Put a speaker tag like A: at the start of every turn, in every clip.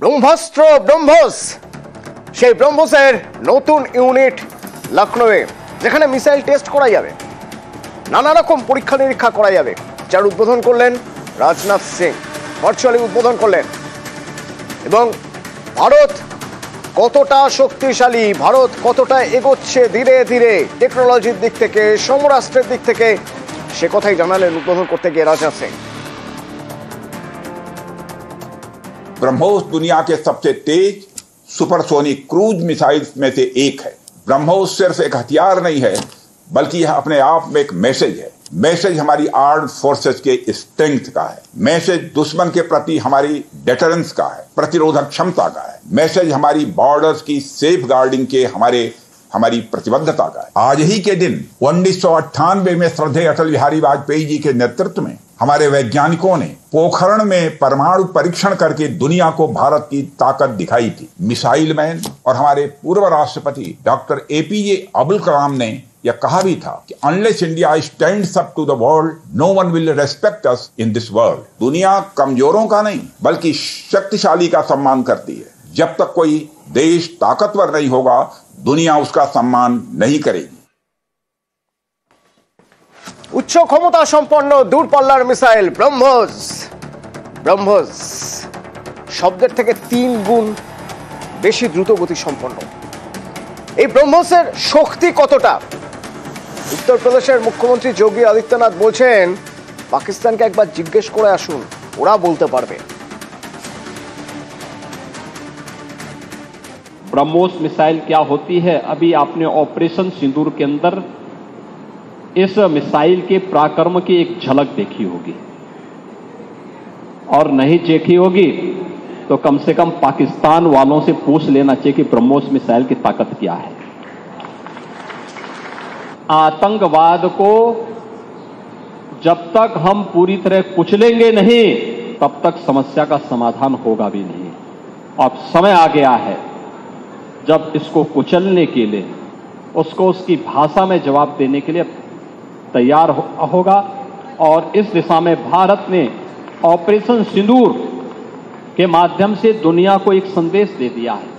A: ব্রহ্মাস্ত্র ব্রহ্মস, সেই ব্রহ্মসের নতুন ইউনিট লখনৌয়ে, যেখানে মিসাইল টেস্ট করা যাবে, নানা রকম পরীক্ষা নিরীক্ষা করা যাবে, যার উদ্বোধন করলেন রাজনাথ সিং, ভার্চুয়ালি উদ্বোধন করলেন। এবং ভারত কতটা শক্তিশালী, ভারত কতটা এগোচ্ছে ধীরে ধীরে টেকনোলজির দিক থেকে, সমরাস্ত্রের দিক থেকে, সে কথাই জানালেন উদ্বোধন করতে গিয়ে রাজনাথ সিং।
B: ब्रह्मोस दुनिया के सबसे तेज सुपरसोनिक क्रूज मिसाइल्स में से एक है। ब्रह्मोस सिर्फ एक हथियार नहीं है, बल्कि यह अपने आप में एक मैसेज है। मैसेज हमारी आर्म्ड फोर्सेस के स्ट्रेंथ का है। मैसेज दुश्मन के प्रति हमारी डेटरेंस का है, प्रतिरोधक क्षमता का है। मैसेज हमारी बॉर्डर्स की सेफ गार्डिंग के हमारी प्रतिबद्धता का है। आज ही के दिन 1998 में श्रद्धेय अटल बिहारी वाजपेयी जी के नेतृत्व में हमारे वैज्ञानिकों ने पोखरण में परमाणु परीक्षण करके दुनिया को भारत की ताकत दिखाई थी। मिसाइल मैन और हमारे पूर्व राष्ट्रपति डॉक्टर एपीजे अब्दुल कलाम ने यह कहा भी था कि unless India stands up to the world, no one will respect us in this world. दुनिया कमजोरों का नहीं, बल्कि शक्तिशाली का सम्मान करती है। जब तक कोई देश ताकतवर नहीं होगा, दुनिया उसका सम्मान नहीं करेगी।
A: উচ্চ ক্ষমতা সম্পন্ন দূরপাল্লার মিসাইল ব্রহ্মস, ব্রহ্মস শব্দের থেকে 3 গুণ বেশি দ্রুতগতি সম্পন্ন। এই ব্রহ্মসের শক্তি কতটা? উত্তরপ্রদেশের মুখ্যমন্ত্রী যোগী আদিত্যনাথ বলছেন, পাকিস্তানকে একবার জিজ্ঞেস করে আসুন, ওরা বলতে পারবে।
C: ब्रह्मोस मिसाइल क्या होती है, अभी आपने ऑपरेशन सिंदूर के अंदर इस मिसाइल के पराक्रम की एक झलक देखी होगी, और नहीं देखी होगी तो कम से कम पाकिस्तान वालों से पूछ लेना चाहिए कि ब्रह्मोस मिसाइल की ताकत क्या है। आतंकवाद को जब तक हम पूरी तरह कुचलेंगे नहीं, तब तक समस्या का समाधान होगा भी नहीं। अब समय आ गया है जब इसको कुचलने के लिए, उसको उसकी भाषा में जवाब देने के लिए तैयार होगा। और इस दिशा में भारत ने ऑपरेशन सिंदूर के माध्यम से दुनिया को एक संदेश दे दिया है।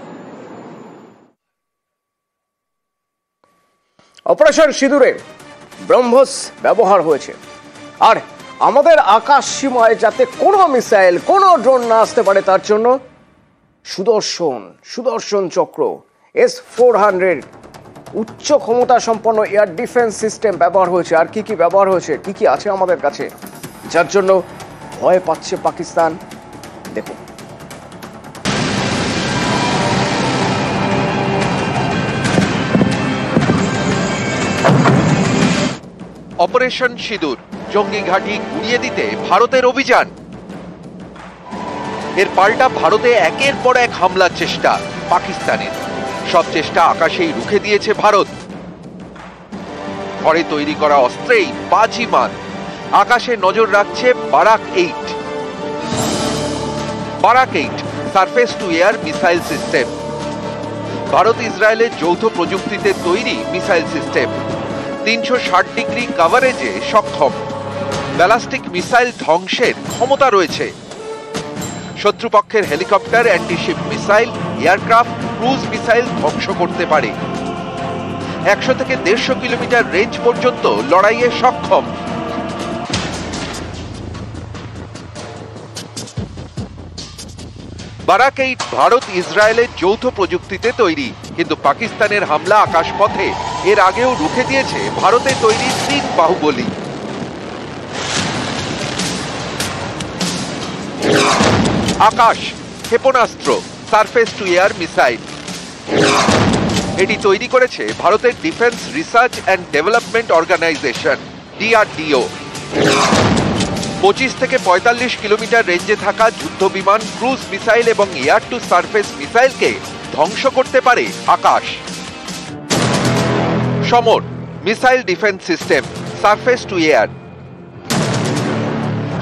A: অপারেশন সিঁদুরে ব্রহ্মস ব্যবহার হয়েছে, আর আমাদের আকাশ সীমায় যাতে কোনো মিসাইল, কোনো ড্রোন না আসতে পারে তার জন্য সুদর্শন চক্র S-400 উচ্চ ক্ষমতা সম্পন্ন এয়ার ডিফেন্স সিস্টেম ব্যবহার হয়েছে। আর কি কি ব্যবহার হয়েছে, কি কি আছে আমাদের কাছে, যার জন্য ভয় পাচ্ছে পাকিস্তান, দেখুন।
D: অপারেশন সিঁদুর, জঙ্গি ঘাঁটি গুড়িয়ে দিতে ভারতের অভিযান। এর পাল্টা ভারতে একের পর এক হামলার চেষ্টা পাকিস্তানের। সব চেষ্টা আকাশেই রুখে দিয়েছে ভারত। ঘরে তৈরি করা অস্ত্রেই বাজিমাত। আকাশে নজর রাখছে Barack 8। Barack 8 surface to air missile system. Bharat ইসরায়েলের যৌথ প্রযুক্তিতে তৈরি মিসাইল সিস্টেম। 360 ডিগ্রি কভারেজে সক্ষম। ব্যালিস্টিক মিসাইল ধ্বংসের ক্ষমতা রয়েছে। শত্রুপক্ষের helicopter, antiship missile, aircraft, cruise missile ধ্বংস করতে পারে। 100 থেকে 150 কিলোমিটার রেঞ্জ পর্যন্ত লড়াইয়ে সক্ষম। বারাক 8 ভারত ইসরায়েলের যৌথ প্রযুক্তিতে তৈরি, কিন্তু পাকিস্তানের হামলা আকাশপথে এর আগেও রুখে দিয়েছে ভারতের তৈরি 3 বাহুবলী। আকাশ ক্ষেপণাস্ত্র, সারফেস টু এয়ার মিসাইল। এটি তৈরি করেছে ভারতের defence research and development organisation DRDO। 25 থেকে 45 কিলোমিটার রেঞ্জে থাকা যুদ্ধ বিমান, ক্রুজ মিসাইল এবং এয়ার টু সারফেস মিসাইলকে ধ্বংস করতে পারে Akash. Samar missile defence system, surface to air.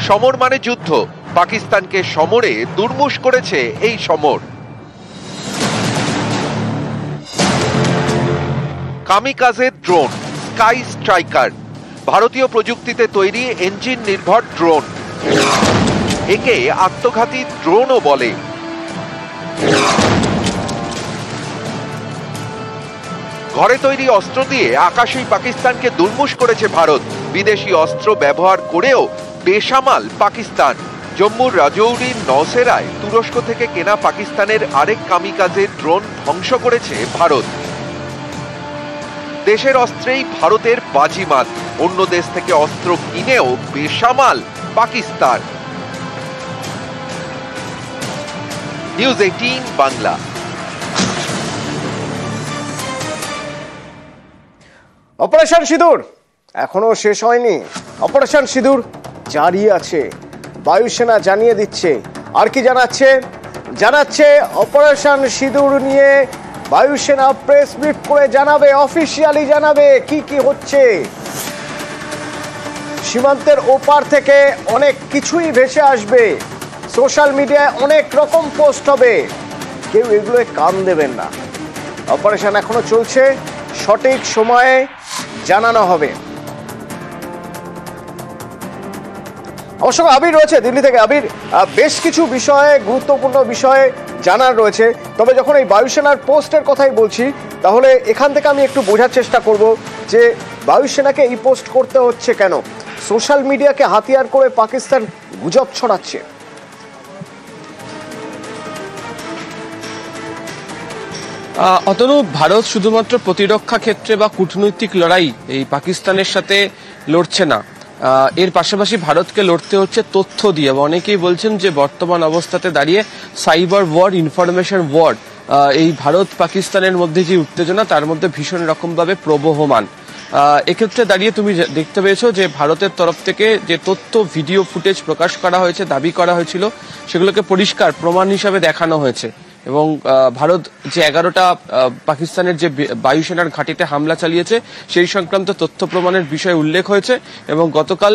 D: সমর মানে যুদ্ধ। পাকিস্তানকে সমরে দুর্মুষ করেছে এই Samar. Kamikaze drone, sky striker, ভারতীয় প্রযুক্তিতে তৈরি ইঞ্জিন নির্ভর ড্রোন। একে আত্মঘাতী ড্রোনও বলে। ঘরে তৈরি অস্ত্র দিয়ে আকাশেই পাকিস্তানকে দুর্মুষ করেছে ভারত। বিদেশি অস্ত্র ব্যবহার করেও বেসামাল পাকিস্তান। জম্মুর রাজৌরির নওশেরায় তুরস্ক থেকে কেনা পাকিস্তানের আরেক কামিকাজে ড্রোন ধ্বংস করেছে ভারত। দেশের অস্ত্রেই ভারতের বাজিমাত, অন্য দেশ থেকে অস্ত্র কিনেও বেসামাল পাকিস্তান। নিউজ 18 বাংলা।
A: অপারেশন সিঁদুর এখনো শেষ হয়নি। অপারেশন সিঁদুর জারি আছে। বায়ুসেনা জানিয়ে দিচ্ছে। আর কি জানাচ্ছে অপারেশন সিঁদুর নিয়ে বায়ুসেনা প্রেস ব্রিফ করে জানাবে, অফিসিয়ালি জানাবে কি কি হচ্ছে। সীমান্তের ওপার থেকে অনেক কিছুই ভেসে আসবে, সোশ্যাল মিডিয়ায় অনেক রকম পোস্ট হবে, কেউ এগুলোয় কান দেবেন না। অপারেশন এখনো চলছে, সঠিক সময়ে জানানো হবে। অবশ্য আবির রয়েছে দিল্লি থেকে। আবির, বেশ কিছু বিষয়ে, গুরুত্বপূর্ণ বিষয়ে জানার রয়েছে। তবে যখন এই বায়ুসেনার পোস্টের কথাই বলছি, তাহলে এখান থেকে আমি একটু বোঝার চেষ্টা করব যে বায়ুসেনাকে এই পোস্ট করতে হচ্ছে কেন। সোশ্যাল মিডিয়াকে হাতিয়ার করে পাকিস্তান গুজব ছড়াচ্ছে।
E: অতনু, ভারত শুধুমাত্র প্রতিরক্ষা ক্ষেত্রে বা কূটনৈতিক লড়াই এই পাকিস্তানের সাথে লড়ছে না, এর পাশাপাশি ভারতকে লড়তে হচ্ছে তথ্য দিয়ে। অনেকেই বলছেন যে বর্তমান অবস্থাতে দাঁড়িয়ে সাইবার ওয়ার, ইনফরমেশন ওয়ার, এই ভারত পাকিস্তানের মধ্যে যে উত্তেজনা, তার মধ্যে ভীষণ রকমভাবে প্রবহমান। এক্ষেত্রে দাঁড়িয়ে তুমি দেখতে পেয়েছো যে ভারতের তরফ থেকে যে তথ্য, ভিডিও ফুটেজ প্রকাশ করা হয়েছে, দাবি করা হয়েছিল, সেগুলোকে পরিষ্কার প্রমাণ হিসাবে দেখানো হয়েছে। এবং ভারত যে 11টা পাকিস্তানের যে বায়ুসেনার ঘাঁটিতে হামলা চালিয়েছে, সেই সংক্রান্ত তথ্য প্রমাণের বিষয়ে উল্লেখ হয়েছে। এবং গতকাল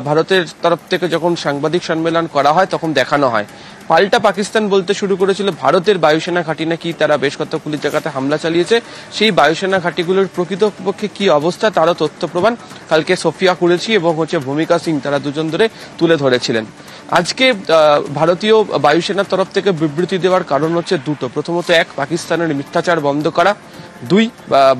E: ভারতের তরফ থেকে যখন সাংবাদিক সম্মেলন করা হয়, তখন দেখানো হয়। পাল্টা পাকিস্তান বলতে শুরু করেছিল ভারতের বায়ুসেনা ঘাঁটি নাকি তারা বেশ কতগুলি জায়গাতে হামলা চালিয়েছে, সেই বায়ুসেনা ঘাঁটিগুলোর প্রকৃতপক্ষে কি অবস্থা তারও তথ্য প্রমাণ কালকে সোফিয়া কুরেশি এবং ভূমিকা সিং, তারা দুজন ধরে তুলে ধরেছিলেন। আজকে ভারতীয় বায়ুসেনার তরফ থেকে বিবৃতি দেওয়ার কারণ হচ্ছে দুটো। প্রথমত, এক, পাকিস্তানের মিথ্যাচার বন্ধ করা। দুই,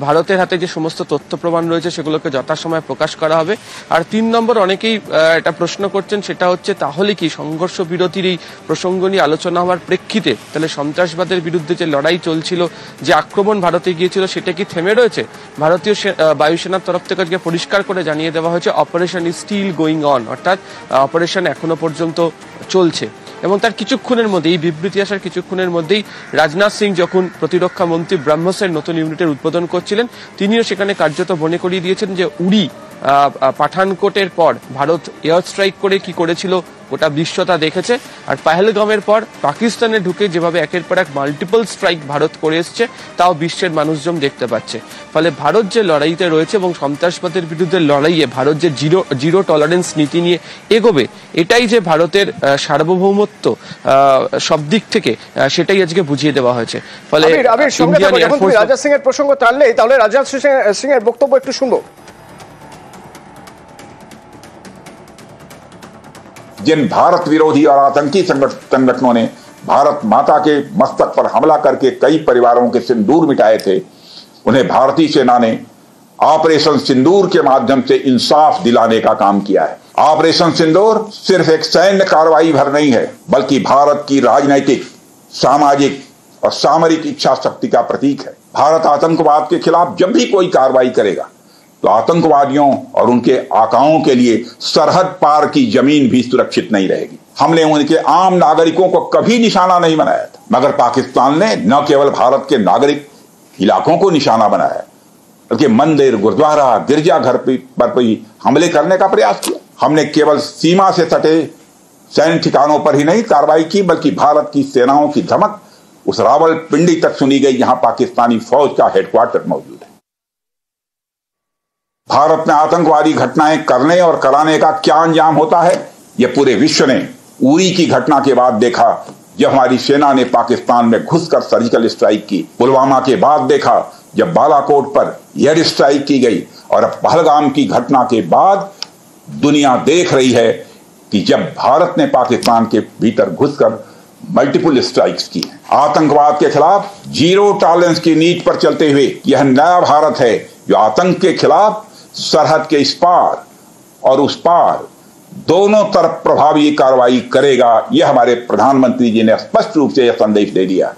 E: ভারতের হাতে যে সমস্ত তথ্য প্রমাণ রয়েছে সেগুলোকে যথাসময়ে প্রকাশ করা হবে। আর 3 নম্বর, অনেকেই এটা প্রশ্ন করছেন, সেটা হচ্ছে তাহলে কি সংঘর্ষ বিরতির এই প্রসঙ্গ নিয়ে আলোচনা হওয়ার প্রেক্ষিতে তাহলে সন্ত্রাসবাদের বিরুদ্ধে যে লড়াই চলছিল, যে আক্রমণ ভারতে গিয়েছিল, সেটা কি থেমে রয়েছে? ভারতীয় বায়ুসেনার তরফ থেকে আজকে পরিষ্কার করে জানিয়ে দেওয়া হয়েছে operation is still going on, অর্থাৎ অপারেশন এখনো পর্যন্ত চলছে। এবং তার কিছুক্ষণের মধ্যে, এই বিবৃতি আসার কিছুক্ষণের মধ্যেই রাজনাথ সিং যখন প্রতিরক্ষা মন্ত্রী ব্রহ্মসের নতুন ইউনিটের উদ্বোধন করছিলেন, তিনিও সেখানে কার্যত মনে করিয়ে দিয়েছেন যে উড়ি পাঠানকোটের পর ভারত এয়ার স্ট্রাইক করে কি করেছিল গোটা বিশ্ব তা দেখেছে। আর পাহেলগামের পর পাকিস্তানে ঢুকে যেভাবে একের পর এক মাল্টিপল স্ট্রাইক ভারত করে এসছে, তাও বিশ্বের মানুষজন দেখতে পাচ্ছে। ফলে ভারত যে লড়াইতে রয়েছে এবং সন্ত্রাসবাদের বিরুদ্ধে লড়াইয়ে ভারত যে জিরো টলারেন্স নীতি নিয়ে এগোবে, এটাই যে ভারতের সার্বভৌমত্ব সব দিক থেকে, সেটাই আজকে বুঝিয়ে দেওয়া হয়েছে। ফলে
A: রাজনাথ সিং এর প্রসঙ্গ টানলেই, তাহলে রাজনাথ সিং এর বক্তব্য একটু শুনবো।
B: जिन भारत विरोधी और आतंकी संगठनों ने भारत माता के मस्तक पर हमला करके कई परिवारों के सिंदूर मिटाए थे, उन्हें भारतीय सेना ने ऑपरेशन सिंदूर के माध्यम से इंसाफ दिलाने का काम किया है। ऑपरेशन सिंदूर सिर्फ एक सैन्य कार्रवाई भर नहीं है, बल्कि भारत की राजनैतिक, सामाजिक और सामरिक इच्छा शक्ति का प्रतीक है। भारत आतंकवाद के खिलाफ जब भी कोई कार्रवाई करेगा, तो आतंकवादियों और उनके आकाओं के लिए सरहद पार की जमीन भी सुरक्षित नहीं रहेगी। हमने उनके आम नागरिकों को कभी निशाना नहीं बनाया था, मगर पाकिस्तान ने न केवल भारत के नागरिक इलाकों को निशाना बनाया, बल्कि मंदिर, गुरुद्वारा, गिरजाघर पर भी हमले करने का प्रयास किया। हमने केवल सीमा से सटे सैन्य ठिकानों पर ही नहीं कार्रवाई की, बल्कि भारत की सेनाओं की धमक उस रावलपिंडी तक सुनी गई, जहां पाकिस्तानी फौज का हेडक्वार्टर मौजूद है। भारत में आतंकवादी घटनाएं करने और कराने का क्या अंजाम होता है, यह पूरे विश्व ने उरी की घटना के बाद देखा, जब हमारी सेना ने पाकिस्तान में घुसकर सर्जिकल स्ट्राइक की। पुलवामा के बाद देखा, जब बालाकोट पर एयर स्ट्राइक की गई। और अब पहलगाम की घटना के बाद दुनिया देख रही है कि जब भारत ने पाकिस्तान के भीतर घुसकर मल्टीपल स्ट्राइक्स की हैं। आतंकवाद के खिलाफ जीरो टॉलरेंस की नीति पर चलते हुए यह नया भारत है जो आतंक के खिलाफ सरहद के इस पार और उस पार दोनों तरफ प्रभावी कार्रवाई करेगा। यह हमारे प्रधानमंत्री जी ने स्पष्ट रूप से यह संदेश दे दिया।